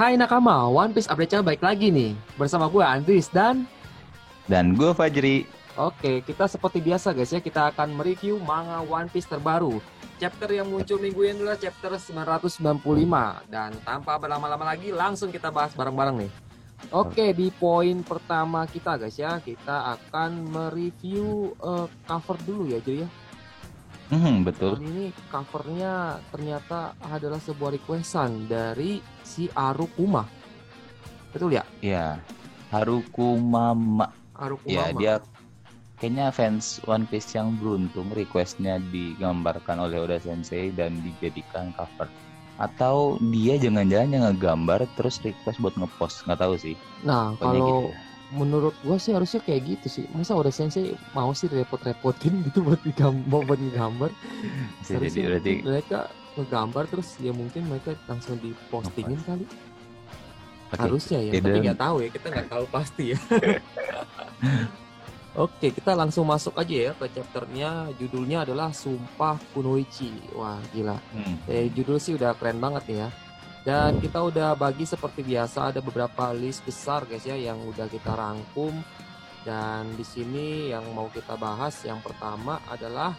Hai nakama, One Piece update-nya baik lagi nih. Bersama gue Andris dan Dan gue Fajri. oke, kita seperti biasa guys ya, kita akan mereview manga One Piece terbaru. Chapter yang muncul minggu ini adalah chapter 995 dan tanpa berlama-lama lagi langsung kita bahas bareng-bareng nih. Oke, di poin pertama kita guys ya, kita akan mereview cover dulu ya Joy ya. Betul. Dan ini covernya ternyata adalah sebuah requestan dari si Arukuma. Betul ya? Ya, Haruku Mama. Ya, Arukumama. dia kayaknya fans One Piece yang beruntung requestnya digambarkan oleh Oda Sensei dan dijadikan cover. Atau dia jangan-jangan yang ngegambar terus request buat ngepost, nggak tahu sih. Nah, Pokoknya gitu. kalau menurut gua sih harusnya kayak gitu sih. Masa udah sensei mau sih repot-repotin gitu buat ngegambar. Bisa jadi Seharusnya berarti mungkin mereka ngegambar terus ya mungkin mereka langsung dipostingin ngepost. kali. Oke, Harusnya ya, ya tapi dan nggak tahu ya. Kita nggak tahu pasti ya. Oke, kita langsung masuk aja ya ke chapternya. Judulnya adalah Sumpah Kunoichi. Wah, gila. Judul sih udah keren banget nih ya. Dan kita udah bagi seperti biasa ada beberapa list besar guys ya yang udah kita rangkum. Dan di sini yang mau kita bahas yang pertama adalah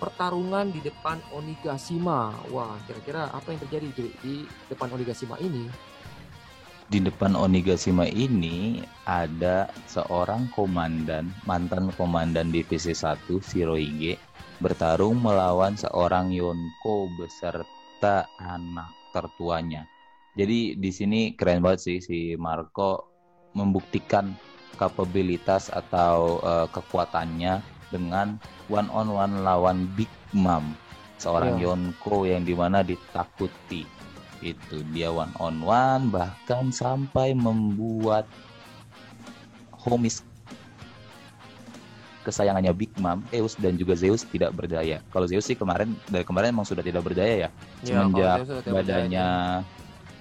pertarungan di depan Onigashima. Wah, kira-kira apa yang terjadi di depan Onigashima ini? Di depan Onigashima ini ada seorang komandan, mantan komandan divisi 1 Shirohige bertarung melawan seorang Yonko beserta anak tertuanya. Jadi di sini keren banget sih si Marco membuktikan kapabilitas atau kekuatannya dengan one on one lawan Big Mom, seorang Ya, Yonko yang dimana ditakuti. Itu dia one on one bahkan sampai membuat homies kesayangannya Big Mom, Zeus dan juga Zeus tidak berdaya. Kalau Zeus sih dari kemarin emang sudah tidak berdaya ya. ya kalau Semenjak saya sudah tidak percaya dia. badannya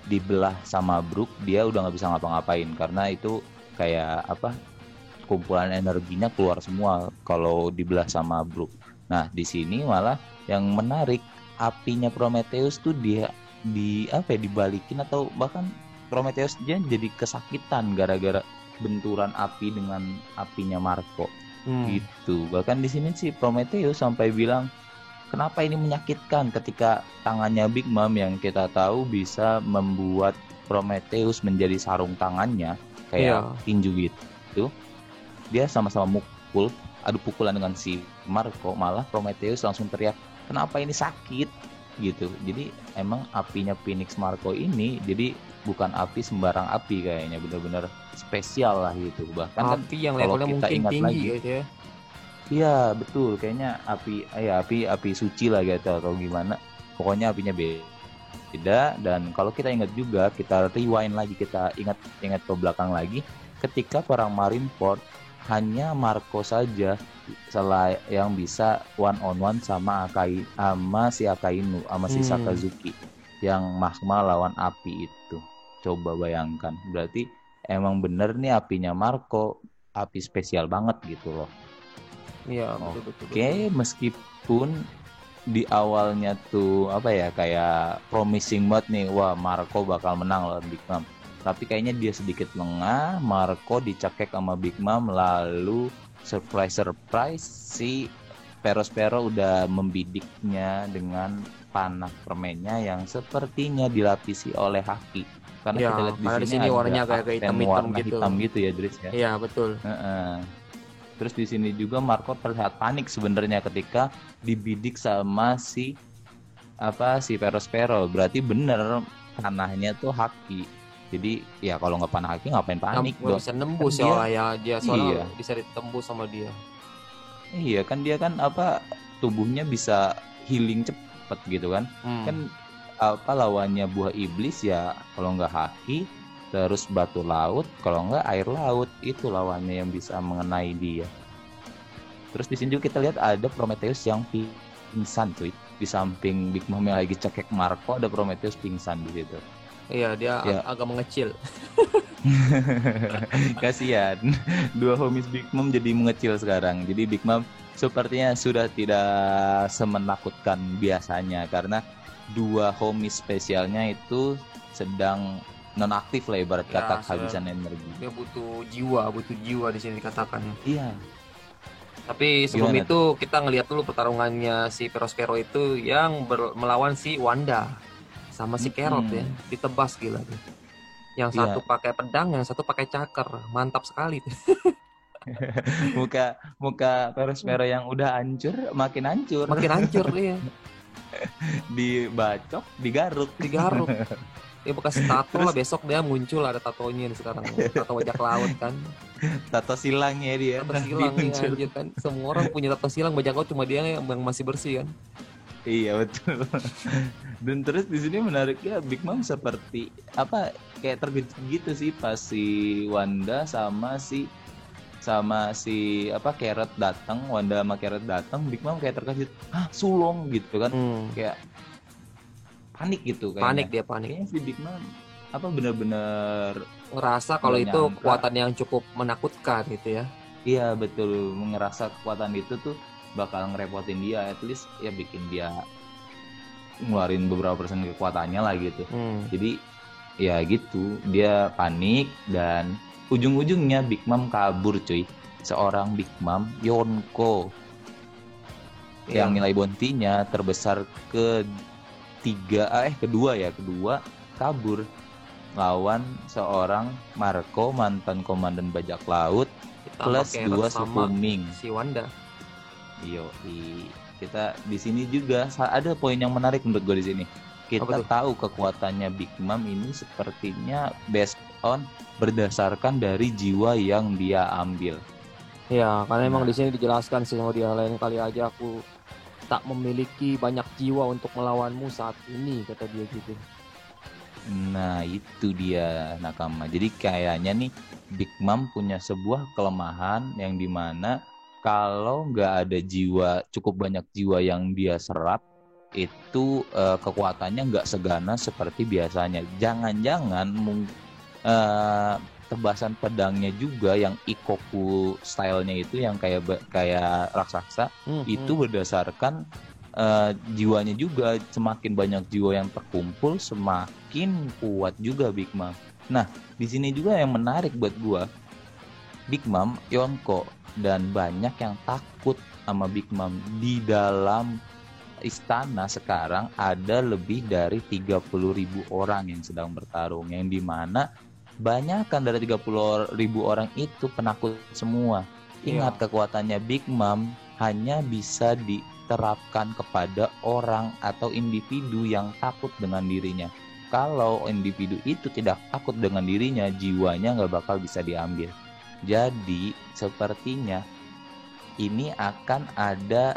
dibelah sama Brook, dia udah nggak bisa ngapa-ngapain karena itu kayak apa, kumpulan energinya keluar semua kalau dibelah sama Brook. Nah di sini malah yang menarik, apinya Prometheus tuh dia di apa ya, dibalikin atau bahkan Prometheus jadi kesakitan gara-gara benturan api dengan apinya Marco gitu. Bahkan di sini sih Prometheus sampai bilang kenapa ini menyakitkan ketika tangannya Big Mom yang kita tahu bisa membuat Prometheus menjadi sarung tangannya kayak Iya. tinju gitu. Dia sama-sama mukul, adu pukulan dengan si Marco, malah Prometheus langsung teriak kenapa ini sakit gitu. Jadi emang apinya Phoenix Marco ini jadi bukan api sembarang api, kayaknya benar-benar spesial lah gitu. Bahkan kan Api yang kalau levelnya kita mungkin ingat tinggi lagi, gitu ya. iya betul, kayaknya api suci lah gitu atau gimana. Pokoknya apinya beda. Dan kalau kita ingat juga, kita rewind lagi, kita ingat ke belakang lagi, ketika perang Marineford hanya Marco saja yang bisa one on one sama si Akainu sama si Sakazuki yang magma lawan api itu. Coba bayangkan, berarti emang bener nih apinya Marco api spesial banget gitu loh. Iya, betul betul Oke, betul. meskipun di awalnya tuh apa ya, kayak promising banget nih, wah Marco bakal menang lawan Big Mom. Tapi kayaknya dia sedikit lengah, Marco dicekek sama Big Mom, lalu surprise si Perospero udah membidiknya dengan panah permennya yang sepertinya dilapisi oleh haki. Karena Ya, kita lihat di karena di sini sini ada warnanya kayak aksen hitam-hitam warna gitu. hitam gitu ya, Dris ya. Iya, betul. Terus di sini juga Marco terlihat panik sebenarnya ketika dibidik sama si Perospero. Berarti bener panahnya tuh haki. Jadi ya kalau nggak panah haki ngapain panik Nggak dong? bisa Kan nembus ya dia lah ya, dia soalnya iya bisa ditembus sama dia. iya kan dia kan apa, tubuhnya bisa healing cepet gitu kan? Kan apa, lawannya buah iblis ya kalau nggak haki, terus batu laut, kalau nggak air laut, itu lawannya yang bisa mengenai dia. Terus di sini juga kita lihat ada Prometheus yang pingsan cuy. Di samping Big Mom yang lagi cekek Marco, ada Prometheus pingsan di situ. Iya, dia Ya, agak mengecil. kasihan. Dua homies Big Mom jadi mengecil sekarang. Jadi Big Mom sepertinya sudah tidak semenakutkan biasanya karena dua homies spesialnya itu sedang nonaktif lah ibarat Ya, kata, kehabisan energi. dia butuh jiwa di sini dikatakan ya. Iya. Tapi sebelum Gimana? itu kita ngelihat dulu pertarungannya si Perospero itu yang melawan si Wanda sama si Carrot ya, ditebas gila tuh. Yang satu Iya. pakai pedang, yang satu pakai cakar, mantap sekali. muka Perospero yang udah hancur makin hancur. Makin hancur dia. Dibacok, digaruk. Dia bekas tato lah, besok dia muncul ada tatonya nih sekarang, tato bajak laut kan. Tato silangnya dia. Tato silang ya, anjir kan. Semua orang punya tato silang bajak laut, cuma dia yang masih bersih kan. Iya betul. Dan terus di sini menariknya Big Mom seperti apa, kayak terkejut gitu sih pas si Wanda sama si apa Carrot datang. Wanda sama Carrot datang, Big Mom kayak terkejut, sulong gitu kan. Kayak panik gitu kayaknya. Panik. Kayaknya si Big Mom apa benar-benar ngerasa kalau itu kekuatan yang cukup menakutkan gitu ya. Iya betul, ngerasa kekuatan itu tuh bakal ngerepotin dia, at least ya bikin dia ngeluarin beberapa persen kekuatannya lah gitu. Jadi ya gitu, dia panik dan ujung-ujungnya Big Mom kabur cuy. Seorang Big Mom, Yonko, yang nilai bounty-nya terbesar kedua kabur lawan seorang Marco, mantan komandan bajak laut, plus 2 suku Ming. Si Wanda. Kita di sini juga ada poin yang menarik menurut gue di sini. Kita tahu kekuatannya Big Mom ini sepertinya based on berdasarkan dari jiwa yang dia ambil. Ya, karena emang di sini dijelaskan sih sama dia, lain kali aja aku tak memiliki banyak jiwa untuk melawanmu saat ini, kata dia gitu. Nah itu dia nakama. Jadi kayaknya nih Big Mom punya sebuah kelemahan yang dimana kalau nggak ada cukup banyak jiwa yang dia serap, itu kekuatannya nggak seganas seperti biasanya. Jangan-jangan tebasan pedangnya juga yang Ikoku stylenya itu yang kayak raksasa, itu berdasarkan jiwanya juga. Semakin banyak jiwa yang terkumpul, semakin kuat juga Big Mom. Nah di sini juga yang menarik buat gua, Big Mom, Yonko, dan banyak yang takut sama Big Mom. Di dalam istana sekarang ada lebih dari 30.000 orang yang sedang bertarung, yang dimana banyak kan dari 30.000 orang itu penakut semua. Ingat, kekuatannya Big Mom hanya bisa diterapkan kepada orang atau individu yang takut dengan dirinya. Kalau individu itu tidak takut dengan dirinya, jiwanya nggak bakal bisa diambil. Jadi sepertinya ini akan ada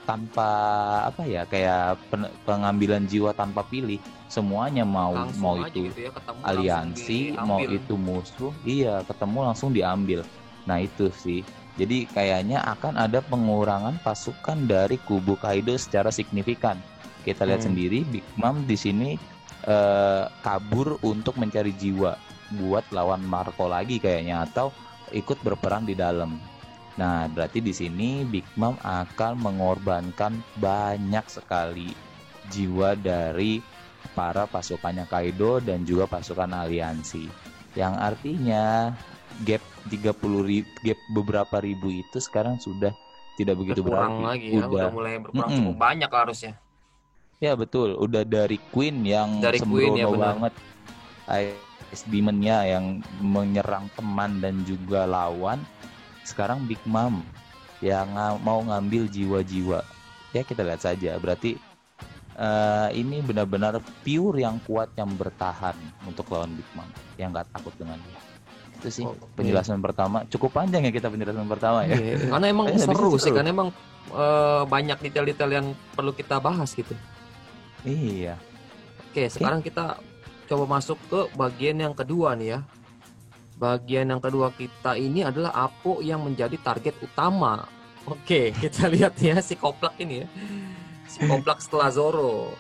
tanpa kayak pengambilan jiwa tanpa pilih. Semuanya mau itu gitu ya, aliansi, mau itu musuh, ketemu langsung diambil. Nah itu sih. Jadi kayaknya akan ada pengurangan pasukan dari kubu Kaido secara signifikan. Kita lihat sendiri Big Mom di sini kabur untuk mencari jiwa buat lawan Marco lagi kayaknya, atau ikut berperang di dalam. Nah, berarti di sini Big Mom akan mengorbankan banyak sekali jiwa dari para pasukannya Kaido dan juga pasukan aliansi. Yang artinya gap beberapa ribu itu sekarang sudah tidak begitu berarti. Lagi ya, udah mulai berkurang cukup banyak harusnya. Ya betul, udah dari Queen yang sembrono banget. Demon-nya yang menyerang teman dan juga lawan, sekarang Big Mom yang mau ngambil jiwa-jiwa. Ya kita lihat saja, berarti ini benar-benar pure yang kuat yang bertahan untuk lawan Big Mom, yang gak takut dengan dia. Itu sih penjelasan pertama. Cukup panjang ya kita penjelasan pertama ya. Karena emang seru sih, karena emang banyak detail-detail yang perlu kita bahas gitu. Iya. Oke, sekarang kita coba masuk ke bagian yang kedua nih ya. Bagian yang kedua kita ini adalah Apo yang menjadi target utama. Oke, kita lihat ya si Koplak ini ya. Si Koplak setelah Zoro.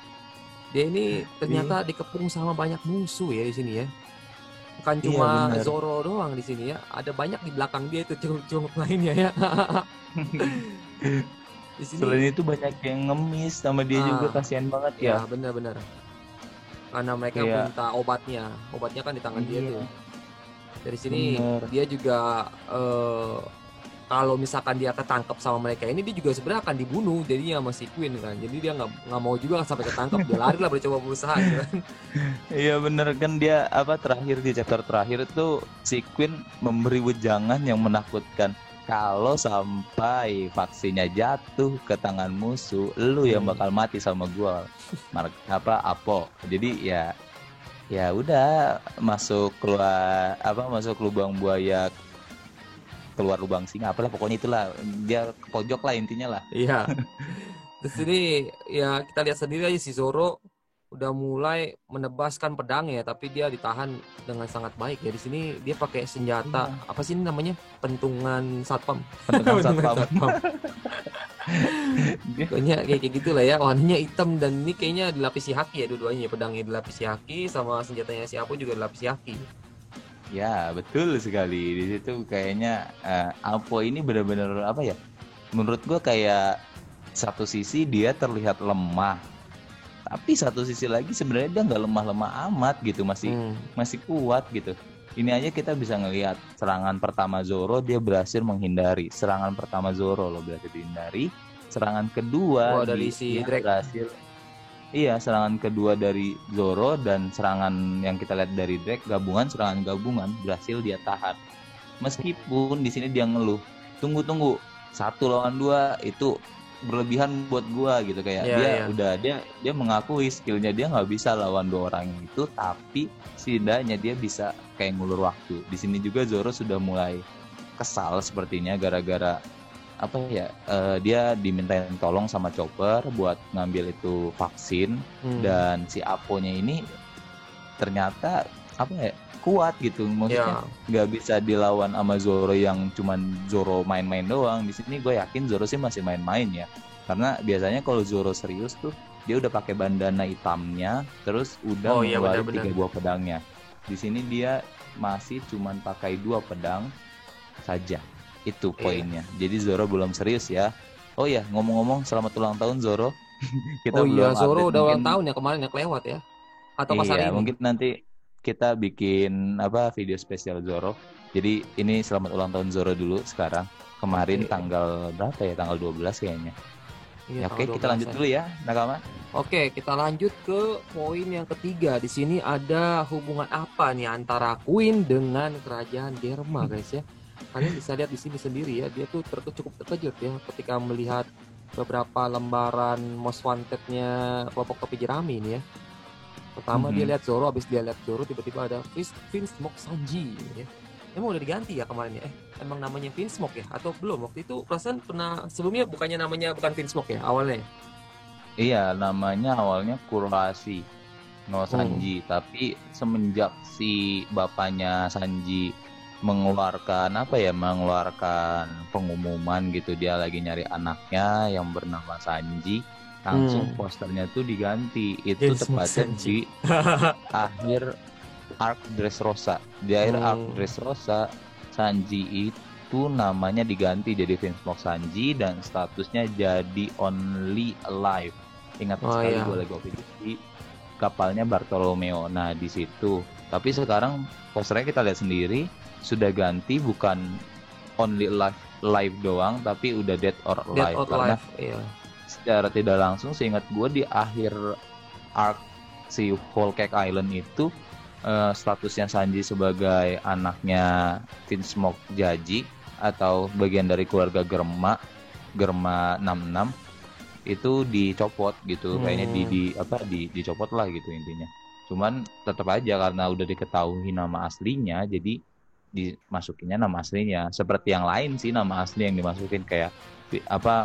Dia ini ternyata dikepung sama banyak musuh ya di sini ya. Bukan cuma Zoro doang di sini ya. Ada banyak di belakang dia itu celuk-celuk lainnya ya. Di sini, selain itu banyak yang ngemis sama dia juga, kasihan banget ya. Benar-benar. karena mereka minta obatnya kan di tangan dia tuh. Dari sini dia juga kalau misalkan dia ketangkep sama mereka ini, dia juga sebenarnya akan dibunuh jadinya sama si Queen kan. Jadi dia nggak mau juga sampai ketangkep, dia lari lah bercoba berusaha gitu kan. Iya bener kan, dia terakhir di chapter terakhir itu si Queen memberi wejangan yang menakutkan. Kalau sampai vaksinnya jatuh ke tangan musuh, lu yang bakal mati sama gua. Apo. Jadi ya udah masuk lubang buaya, keluar lubang singa, apalah pokoknya itulah, dia ke pojok lah intinya lah. Iya. Terus ini ya kita lihat sendiri aja si Zoro udah mulai menebaskan pedangnya, tapi dia ditahan dengan sangat baik ya. Di sini dia pakai senjata apa sih ini namanya? Pentungan satpam. Pokoknya kayak gitulah ya, warnanya hitam dan ini kayaknya dilapisi haki ya dua-duanya, pedangnya dilapisi haki sama senjatanya si Apo juga dilapisi haki. Ya betul sekali, di situ kayaknya Apo ini benar-benar apa ya? Menurut gua kayak satu sisi dia terlihat lemah, tapi satu sisi lagi sebenarnya dia nggak lemah-lemah amat gitu, masih kuat gitu. Ini aja kita bisa ngelihat serangan pertama Zoro dia berhasil menghindari, serangan pertama Zoro lo berhasil dihindari, serangan kedua dari si Drake berhasil. Iya, serangan kedua dari Zoro dan serangan yang kita lihat dari Drake, serangan gabungan berhasil dia tahan. Meskipun di sini dia ngeluh, tunggu 1 lawan 2 itu berlebihan buat gua gitu, kayak dia mengakui skillnya dia nggak bisa lawan 2 orang itu, tapi setidaknya dia bisa kayak ngulur waktu. Di sini juga Zoro sudah mulai kesal sepertinya gara-gara dia dimintain tolong sama Chopper buat ngambil itu vaksin, dan si Aponya ini ternyata kuat gitu, maksudnya nggak bisa dilawan sama Zoro yang cuman Zoro main-main doang. Di sini gue yakin Zoro sih masih main-main ya, karena biasanya kalau Zoro serius tuh dia udah pakai bandana hitamnya, terus udah mengeluarkan 3 buah pedangnya. Di sini dia masih cuman pakai 2 pedang saja. Itu poinnya. Jadi Zoro belum serius ya. Oh ya, ngomong-ngomong selamat ulang tahun Zoro. Kita belum Zoro udah ulang tahun ya kemarin ya, kelewat ya. Atau pas hari ini. Mungkin nanti kita bikin video spesial Zoro. Jadi ini selamat ulang tahun Zoro dulu sekarang. Kemarin tanggal berapa ya? Tanggal 12 kayaknya. Iya, oke, kita lanjut dulu ya, Nakama. Oke, kita lanjut ke poin yang ketiga. Di sini ada hubungan apa nih antara Queen dengan kerajaan Derma, guys ya. Kalian bisa lihat di sini sendiri ya, dia tuh cukup terkejut ya ketika melihat beberapa lembaran most wanted-nya kelompok topi jerami ini ya. Pertama dia lihat Zoro, habis dia lihat Zoro tiba-tiba ada Vinsmoke Sanji ya. Emang udah diganti ya kemarin ya? Emang namanya Vinsmoke ya? Atau belum? Waktu itu perasaan pernah sebelumnya bukan Vinsmoke ya awalnya? Iya, namanya awalnya Kurohashi no Sanji, tapi semenjak si bapaknya Sanji mengeluarkan pengumuman gitu dia lagi nyari anaknya yang bernama Sanji, langsung posternya tuh diganti. Itu tepatnya di akhir arc Dressrosa. Di akhir arc Dressrosa, Sanji itu namanya diganti jadi Vinsmoke Sanji dan statusnya jadi Only Alive. Ingat sekali gue lagi di kapalnya Bartolomeo. Nah di situ. Tapi sekarang posternya kita lihat sendiri sudah ganti, bukan Only Alive doang, tapi udah Dead or Alive. Karena secara tidak langsung seingat gue di akhir arc si Whole Cake Island itu statusnya Sanji sebagai anaknya Vinsmoke Jaji atau bagian dari keluarga Germa 66 itu dicopot gitu, kayaknya dicopot lah gitu intinya. Cuman tetap aja karena udah diketahui nama aslinya, jadi dimasukinnya nama aslinya. Seperti yang lain sih nama asli yang dimasukin kayak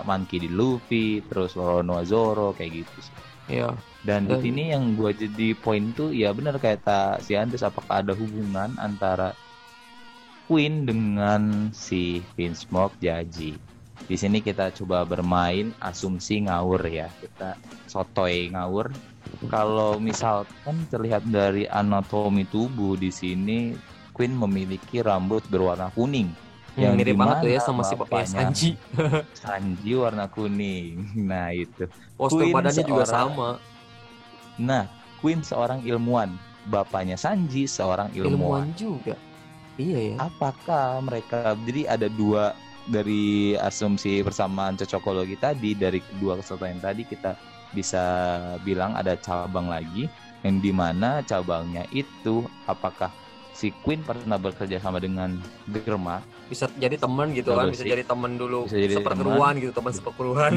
Monkey D. Luffy, terus Roronoa Zoro kayak gitu sih. Iya. Dan di sini yang gue jadi poin tuh ya benar kayak si Andres, apakah ada hubungan antara Queen dengan si Vinsmoke Jaji. Di sini kita coba bermain asumsi ngawur ya. Kita sotoy ngawur. Kalau misalkan terlihat dari anatomi tubuh di sini Queen memiliki rambut berwarna kuning. Yang mirip banget tuh ya sama si bapaknya Sanji. Sanji warna kuning. Nah itu. Postur badannya juga sama. Nah, Queen seorang ilmuwan, bapaknya Sanji seorang ilmuwan. juga. Iya ya. Apakah mereka, jadi ada dua dari asumsi persamaan cocokologi tadi, dari kedua kesetaraan tadi kita bisa bilang ada cabang lagi, yang dimana cabangnya itu apakah si Queen pernah bekerja sama dengan Germa, bisa jadi teman gitu kan, bisa jadi teman dulu, seperguruan gitu, teman seperguruan.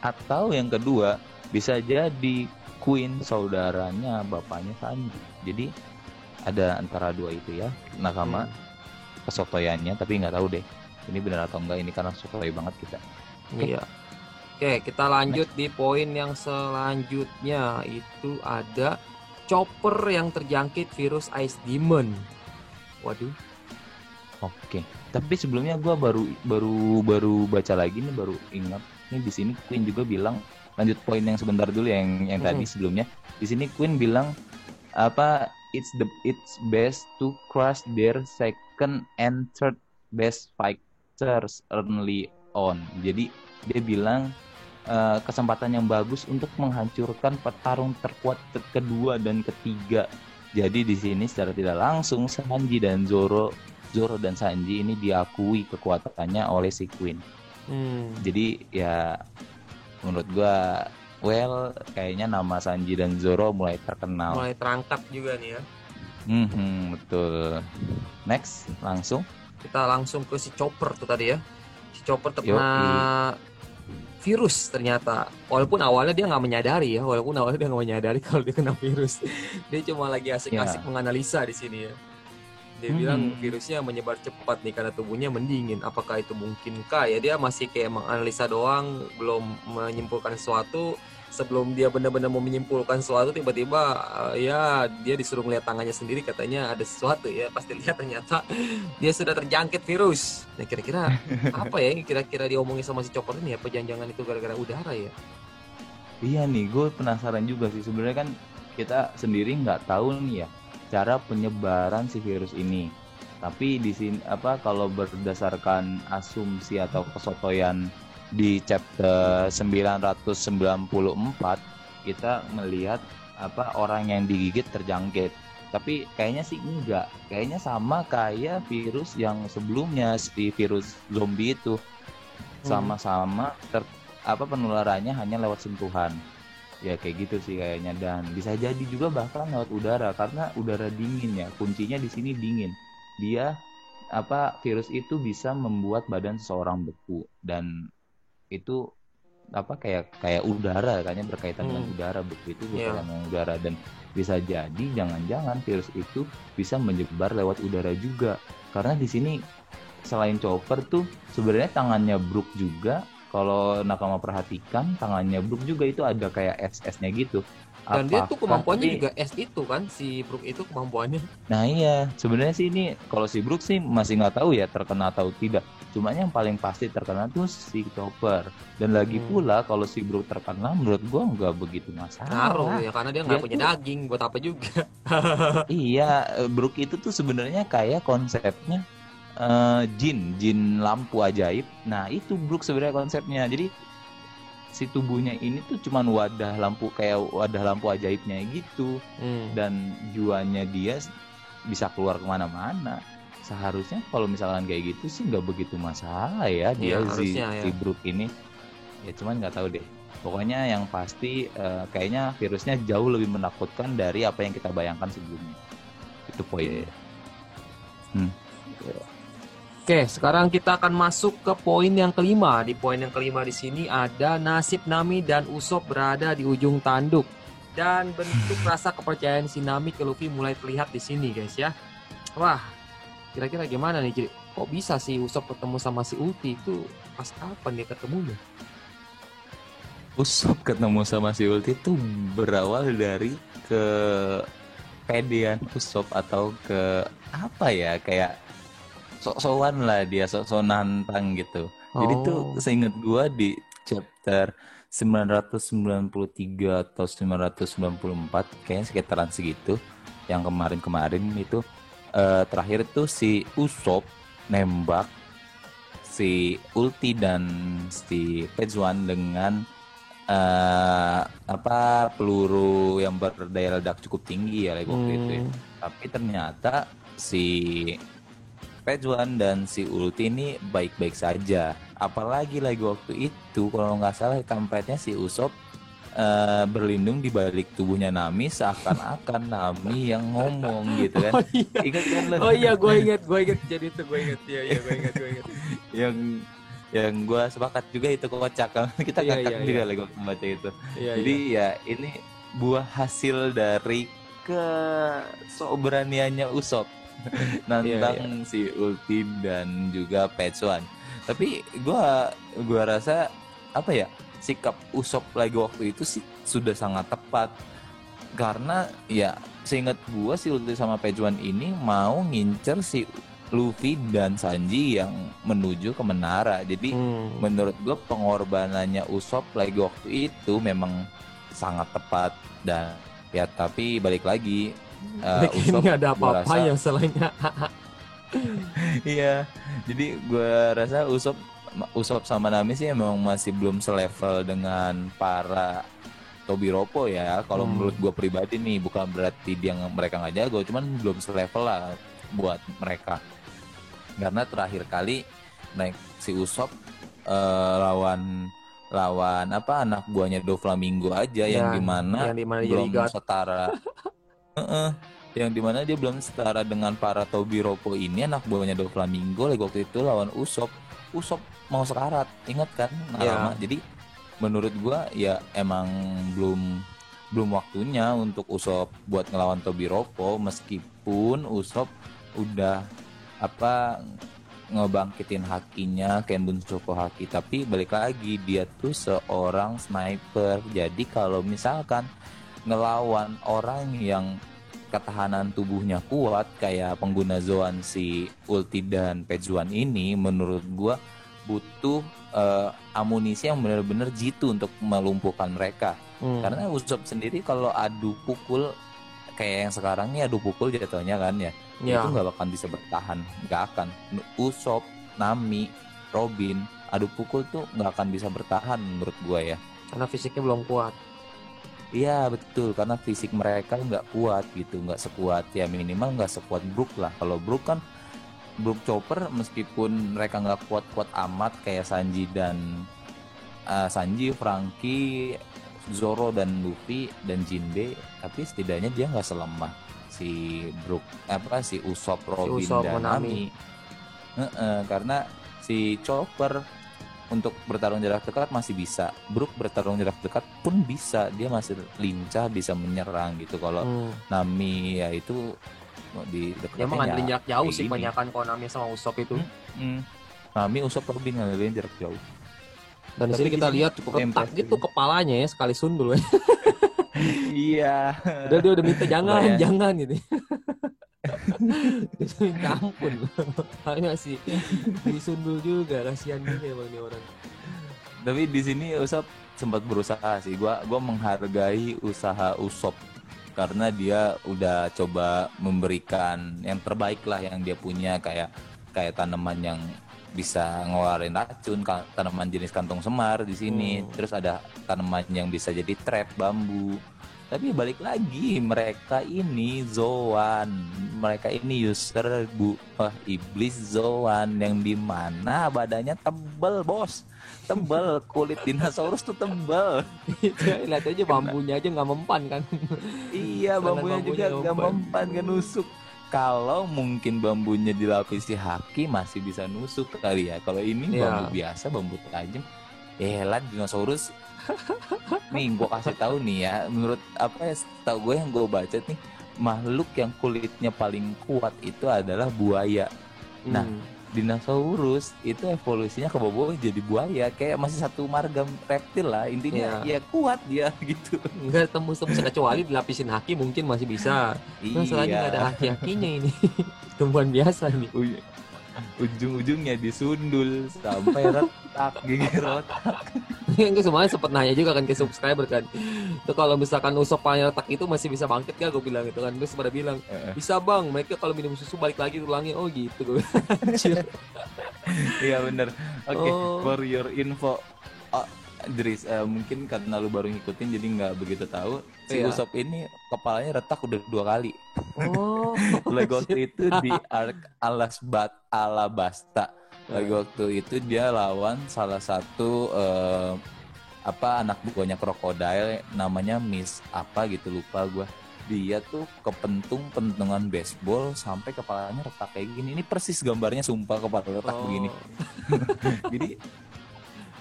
Atau yang kedua bisa jadi Queen saudaranya bapaknya Sanji. Jadi ada antara dua itu ya, nakama kesotoyannya, tapi nggak tahu deh ini benar atau enggak, ini karena sotoy banget kita. Iya. Oke, kita lanjut di poin yang selanjutnya. Itu ada Chopper yang terjangkit virus Ice Demon. Waduh. Oke, tapi sebelumnya gue baru baca lagi nih, baru ingat nih di sini Queen juga bilang, lanjut poin yang sebentar dulu yang tadi sebelumnya. Di sini Queen bilang apa, it's best to crush their second and third best fighters early on. Jadi dia bilang kesempatan yang bagus untuk menghancurkan petarung terkuat kedua dan ketiga. Jadi di sini secara tidak langsung Sanji dan Zoro dan Sanji ini diakui kekuatannya oleh si Queen. Jadi ya menurut gua kayaknya nama Sanji dan Zoro mulai terkenal, mulai terangkat juga nih ya. Betul. Next, kita langsung ke si Chopper tuh tadi ya. Si Chopper terkena virus ternyata, walaupun awalnya dia nggak menyadari kalau dia kena virus. Dia cuma lagi asik-asik menganalisa di sini ya. Dia bilang virusnya menyebar cepat nih karena tubuhnya mendingin. Apakah itu mungkinkah ya? Dia masih kayak menganalisa doang, belum menyimpulkan sesuatu. Sebelum dia benar-benar mau menyimpulkan sesuatu, tiba-tiba ya dia disuruh ngeliat tangannya sendiri, katanya ada sesuatu ya. Pasti lihat ternyata dia sudah terjangkit virus. Nah kira-kira apa ya? Kira-kira diomongin sama si Chopper ini ya? Apa jangan-jangan itu gara-gara udara ya? Iya nih, gue penasaran juga sih. Sebenarnya kan kita sendiri nggak tahu nih ya cara penyebaran si virus ini. Tapi di sini kalau berdasarkan asumsi atau kesotoyan di chapter 994 kita melihat orang yang digigit terjangkit. Tapi kayaknya sih enggak. Kayaknya sama kayak virus yang sebelumnya, si virus zombie itu. Sama-sama penularannya hanya lewat sentuhan. Ya kayak gitu sih kayaknya, dan bisa jadi juga bahkan lewat udara karena udara dingin ya. Kuncinya di sini dingin. Dia virus itu bisa membuat badan seseorang beku, dan itu kayak udara, kayaknya berkaitan dengan udara, beku itu berkaitan dengan udara, dan bisa jadi jangan-jangan virus itu bisa menyebar lewat udara juga. Karena di sini selain Chopper tuh sebenarnya tangannya Brook juga, kalau nakama perhatikan tangannya Brook juga itu ada kayak es-esnya gitu. Dan dia tuh kemampuannya juga es itu kan, si Brook itu kemampuannya. Nah iya, sebenarnya sih ini kalau si Brook sih masih nggak tahu ya terkena atau tidak. Cuma yang paling pasti terkena tuh si Chopper. Dan lagi pula kalau si Brook terkena, menurut gua nggak begitu masalah. Ngaruh ya, karena dia nggak punya daging, buat apa juga. Iya, Brook itu tuh sebenarnya kayak konsepnya jin lampu ajaib. Nah itu Brook sebenarnya konsepnya. Jadi si tubuhnya ini tuh cuman wadah lampu ajaibnya gitu. Dan juanya dia bisa keluar kemana-mana. Seharusnya kalau misalkan kayak gitu sih nggak begitu masalah ya dia si Brook ini. Ya cuman nggak tahu deh. Pokoknya yang pasti kayaknya virusnya jauh lebih menakutkan dari apa yang kita bayangkan sebelumnya. Itu poinnya. Oke, sekarang kita akan masuk ke poin yang kelima. Di poin yang kelima di sini ada nasib Nami dan Usopp berada di ujung tanduk. Dan bentuk rasa kepercayaan si Nami ke Luffy mulai terlihat di sini, guys ya. Wah, kira-kira gimana nih, Jadi kok bisa si Usopp ketemu sama si Ulti itu pas kapan dia ketemunya? Usopp ketemu sama si Ulti itu berawal dari kepedean Usopp atau kayak sok-sokan lah dia, sok-sok nantang gitu. Jadi tuh seingat gua di chapter 993 atau 994 kayaknya sekitaran segitu, yang kemarin itu terakhir tuh si Usopp nembak si Ulti dan si Pejuan dengan peluru yang berdaya ledak cukup tinggi ya like waktu itu ya. Tapi ternyata si Pejuan dan si Ulti ini baik-baik saja. Apalagi lagi waktu itu kalau nggak salah kampretnya si Usopp berlindung di balik tubuhnya Nami seakan-akan Nami yang ngomong gitu kan. Oh iya. Ingat kan lo? Oh iya, gue ingat jadi itu gue ingat. Iya, gue ingat. yang gue sepakat juga itu kocak kan. Kita ngakak juga lagi waktu membaca itu. Jadi ya ini buah hasil dari kesoberaniannya Usopp nantang si Ulti dan juga Pejuan. Tapi gue rasa apa ya, sikap Usopp lagi waktu itu sih sudah sangat tepat, karena ya seingat gue si Ulti sama Pejuan ini mau ngincer si Luffy dan Sanji yang menuju ke menara. Jadi menurut gue pengorbanannya Usopp lagi waktu itu memang sangat tepat. Dan ya tapi balik lagi Usopp nggak ada apa-apa yang selainnya. Iya, jadi gue rasa Usopp sama Nami sih emang masih belum selevel dengan para Tobiropo ya. Kalau menurut gue pribadi nih, bukan berarti mereka nggak jago, cuman belum selevel lah buat mereka. Karena terakhir kali naik si Usopp lawan anak buahnya Doflamingo aja yang dimana belum setara. Yang dimana dia belum setara dengan para Tobiropo ini, anak buahnya Doflamingo lagi waktu itu lawan Usopp mau sekarat, ingat kan? Lama. Jadi menurut gua ya emang belum waktunya untuk Usopp buat ngelawan Tobiropo, meskipun Usopp udah ngebangkitin hakinya Kenbun Shoko Haki. Tapi balik lagi, dia tuh seorang sniper. Jadi kalau misalkan ngelawan orang yang ketahanan tubuhnya kuat kayak pengguna Zoan si Ulti dan Pejuan ini, menurut gua butuh amunisi yang benar-benar jitu untuk melumpuhkan mereka. Karena Usopp sendiri kalau adu pukul kayak yang sekarang nih, adu pukul jatuhnya kan ya, itu nggak akan bisa bertahan, nggak akan. Usopp, Nami, Robin adu pukul tuh nggak akan bisa bertahan menurut gua ya, karena fisiknya belum kuat. Iya betul, karena fisik mereka nggak kuat gitu, nggak sekuat ya, minimal nggak sekuat Brook lah. Kalau Brook kan Brook Chopper meskipun mereka nggak kuat-kuat amat kayak Sanji, Franky, Zoro dan Luffy dan Jinbe, tapi setidaknya dia nggak selemah si Brook si Usopp, Robin dan Nami. Karena si Chopper untuk bertarung jarak dekat masih bisa, Brook bertarung jarak dekat pun bisa, dia masih lincah, bisa menyerang gitu. Kalau Nami ya itu di dekatnya emang ngandelin jarak jauh sih kebanyakan kalau Nami sama Usopp itu. Nami, Usopp, Robin ngandelin jarak jauh. Dan di sini kita lihat cukup retak gitu kepalanya ya, sekali sundul ya. Iya. Dia udah minta jangan gitu. Dia minta ampun. Masih disundul juga, kasihan juga emang nih orang. Tapi di sini Usopp sempat berusaha sih. Gua menghargai usaha Usopp karena dia udah coba memberikan yang terbaik lah yang dia punya, kayak tanaman yang bisa ngeluarin racun, tanaman jenis kantong semar di sini. Terus ada tanaman yang bisa jadi trap bambu. Tapi balik lagi, mereka ini Zoan, mereka ini user iblis Zoan yang dimana badannya tebel bos, tebel, kulit dinosaurus tuh tebel. Lihat aja bambunya aja nggak mempan kan. Iya, bambunya juga nggak mempan, kan nusuk. Kalau mungkin bambunya dilapisi haki masih bisa nusuk kali ya. Kalau ini bambu biasa, bambu tajam. Lah dinosaurus. Nih gue kasih tahu nih ya, menurut tahu gue yang gue baca nih, makhluk yang kulitnya paling kuat itu adalah buaya. Nah, dinosaurus itu evolusinya ke bawah jadi buaya, kayak masih satu marga reptil lah intinya. Ya kuat dia gitu. Enggak tembus kecuali dilapisin haki mungkin masih bisa. Masalahnya nggak ada haki-hakinya ini. Tumbuhan biasa nih. Ujung-ujungnya disundul sampai retak, gigi retak. Enggak, semuanya sempet nanya juga kan ke subscriber kan. Itu kalau misalkan Usopp retak itu masih bisa bangkit gak, gue bilang gitu kan. Terus pada bilang bisa bang, mereka kalau minum susu balik lagi tulangnya. Oh gitu gue. Iya bener. Oke, for your info, Dris, mungkin karena lu baru ngikutin jadi nggak begitu tahu. Si Iya. Usopp ini kepalanya retak udah 2 kali. Oh, Lagi waktu itu di Ark Alabasta. Lagi waktu itu dia lawan salah satu anak buahnya krokodil namanya Miss apa gitu, lupa gue. Dia tuh pentungan baseball sampai kepalanya retak kayak gini. Ini persis gambarnya, sumpah, kepala retak begini. Jadi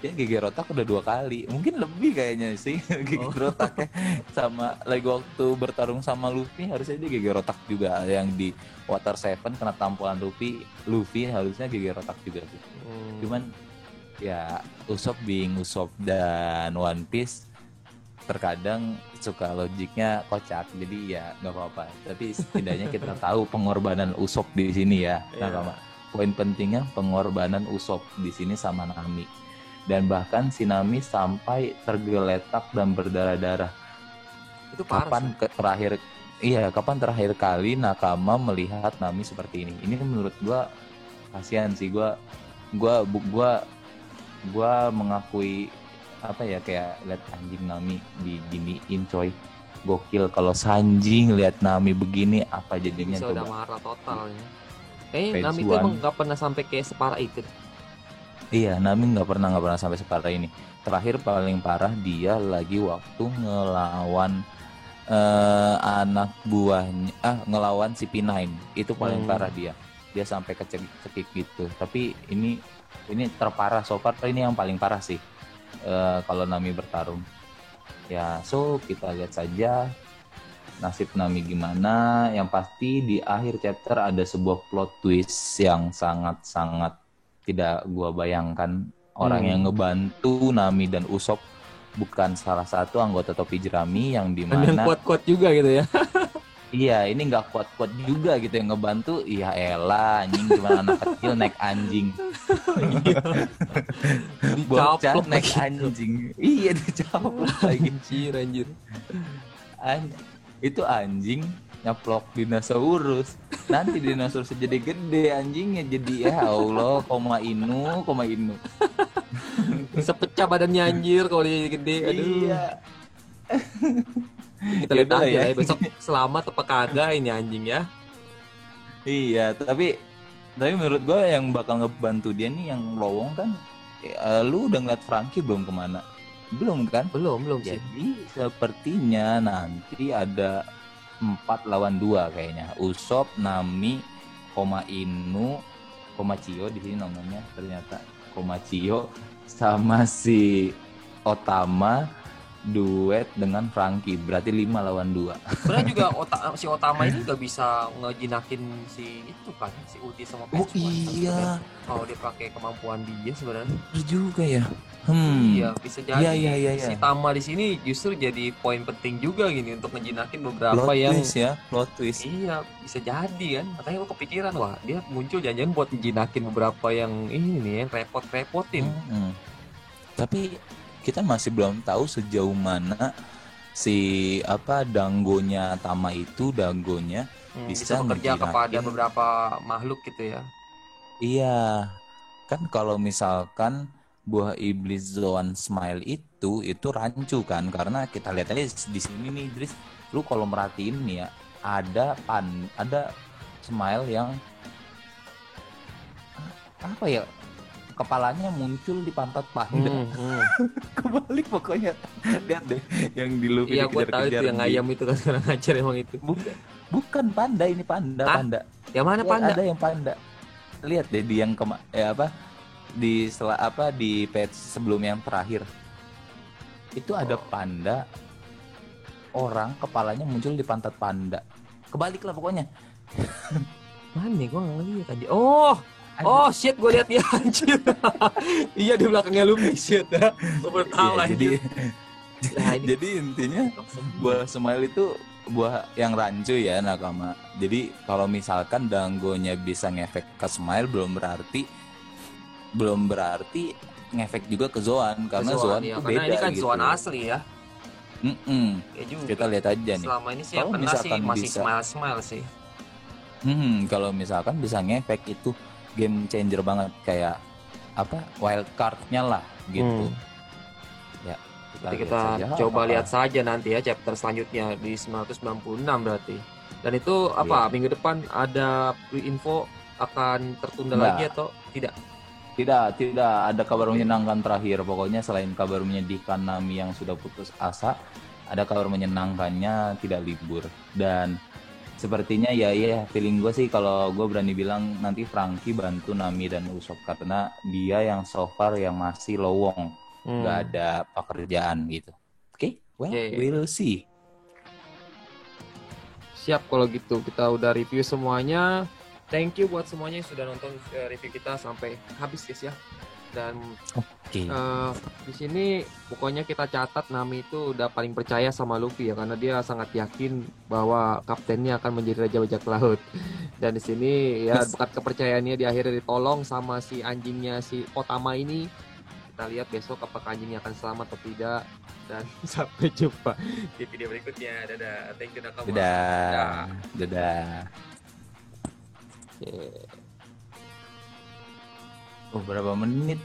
dia geger otak udah 2 kali, mungkin lebih kayaknya sih geger otaknya. Sama lagi waktu bertarung sama Luffy harusnya dia geger otak juga, yang di Water 7 kena tampulan Luffy harusnya geger otak juga sih. Cuman ya Usopp being Usopp dan One Piece terkadang suka logiknya kocak, jadi ya nggak apa-apa. Tapi setidaknya kita tahu pengorbanan Usopp di sini ya. Nah, poin pentingnya pengorbanan Usopp di sini sama Nami. Dan bahkan si Nami sampai tergeletak dan berdarah-darah. Itu parah. Kapan terakhir kali Nakama melihat Nami seperti ini? Ini menurut gua kasihan sih. Gua mengakui kayak lihat anjing Nami diginiin coy. Gokil, kalau Sanji ngeliat Nami begini apa jadinya bisa coba. Udah marah total ya. Kayaknya Nami itu emang gak pernah sampai kayak separah itu. Iya, Nami nggak pernah sampai separah ini. Terakhir paling parah dia lagi waktu ngelawan anak buahnya, ngelawan si P9. Itu paling parah dia sampai kecekik gitu. Tapi ini terparah so far, ini yang paling parah sih kalau Nami bertarung. Ya, so kita lihat saja nasib Nami gimana. Yang pasti di akhir chapter ada sebuah plot twist yang sangat-sangat tidak gua bayangkan. Orang yang ngebantu Nami dan Usopp bukan salah satu anggota topi jerami yang dimana yang kuat-kuat juga gitu ya. Iya, ini nggak kuat-kuat juga gitu yang ngebantu. Iya elah, anjing cuma anak kecil naik anjing. Bocah naik anjing. Iya, dicaplok lagi. Anjir. Itu anjing nyaplok dinosaurus. Nanti dinosaurus jadi gede, anjingnya jadi ya Allah, koma inu. Bisa pecah badannya anjir kalau dia gede. Aduh. Iya. Kita lihat aja ya besok selamat apa kagak ini anjing ya. Iya, tapi menurut gue yang bakal ngebantu dia nih yang lowong kan. Lu udah ngeliat Franky belum kemana? Belum kan? Belum sih. Jadi sepertinya nanti ada 4 lawan 2 kayaknya. Usopp, Nami, Inu, Cio di sini namanya ternyata Cio sama si Otama duet dengan Franky, berarti 5 lawan 2. Sebenarnya juga si Otama ini gak bisa ngejinakin si itu kan, si Uti sama Page. Oh iya. Kalau dia pakai kemampuan dia sebenarnya. Juga ya. Iya, bisa jadi. Iya. Si Tama di sini justru jadi poin penting juga gini untuk ngejinakin beberapa plot twist. Iya, bisa jadi kan. Makanya gue kepikiran, wah dia muncul jangan buat ngejinakin beberapa yang ini nih, yang repot-repotin. Tapi kita masih belum tahu sejauh mana si danggonya Tama itu bisa bekerja kepada beberapa makhluk gitu ya. Iya, kan kalau misalkan buah iblis Zoan Smile itu rancu kan, karena kita lihat aja di sini nih Dris, lu kalau merhatiin nih ya ada Smile yang apa ya, kepalanya muncul di pantat panda. Kebalik pokoknya. Lihat deh yang di Luffy dikejar-kejar. Iya, gue tahu itu yang ayam itu kan sekarang ngajar emang itu. Bukan panda, ini panda. Yang mana panda? Ada yang panda. Lihat deh di yang di page sebelum yang terakhir. Itu ada panda. Orang kepalanya muncul di pantat panda. Kebalik lah pokoknya. Mana gue nggak ngeliat tadi. Oh shit, gue lihat ya anjir. Iya, di belakangnya Luffy shit ya. Gue tahu anjir. Jadi intinya buah Smile itu buah yang rancu ya Nakama. Jadi kalau misalkan danggonya bisa ngefek ke Smile belum berarti ngefek juga ke Zoan, karena Zoan itu beda. Karena ini kan gitu. Zoan asli ya. Kita lihat aja nih. Selama ini sih yang kena sih masih Smile sih. Kalau misalkan bisa ngefek itu game changer banget, kayak wild card-nya lah gitu. Nanti kita coba lihat saja nanti ya chapter selanjutnya di 996 berarti. Dan itu apa? Minggu depan ada info akan tertunda lagi atau tidak? Tidak ada kabar menyenangkan terakhir. Pokoknya selain kabar menyedihkan Nami yang sudah putus asa, ada kabar menyenangkannya tidak libur. Dan sepertinya ya feeling gue sih kalau gue berani bilang nanti Franky bantu Nami dan Usopp karena dia yang so far yang masih lowong, nggak ada pekerjaan gitu. Oke, we'll see. Siap kalau gitu, kita udah review semuanya. Thank you buat semuanya yang sudah nonton review kita sampai habis guys ya. Dan di sini pokoknya kita catat Nami itu udah paling percaya sama Luffy ya, karena dia sangat yakin bahwa kaptennya akan menjadi raja bajak laut. Dan di sini ya berkat kepercayaannya di akhirnya ditolong sama si anjingnya si Otama ini. Kita lihat besok apakah anjingnya akan selamat atau tidak. Dan sampai jumpa di video berikutnya. Dadah. Thank you Nakama. Dadah. Oh, berapa menit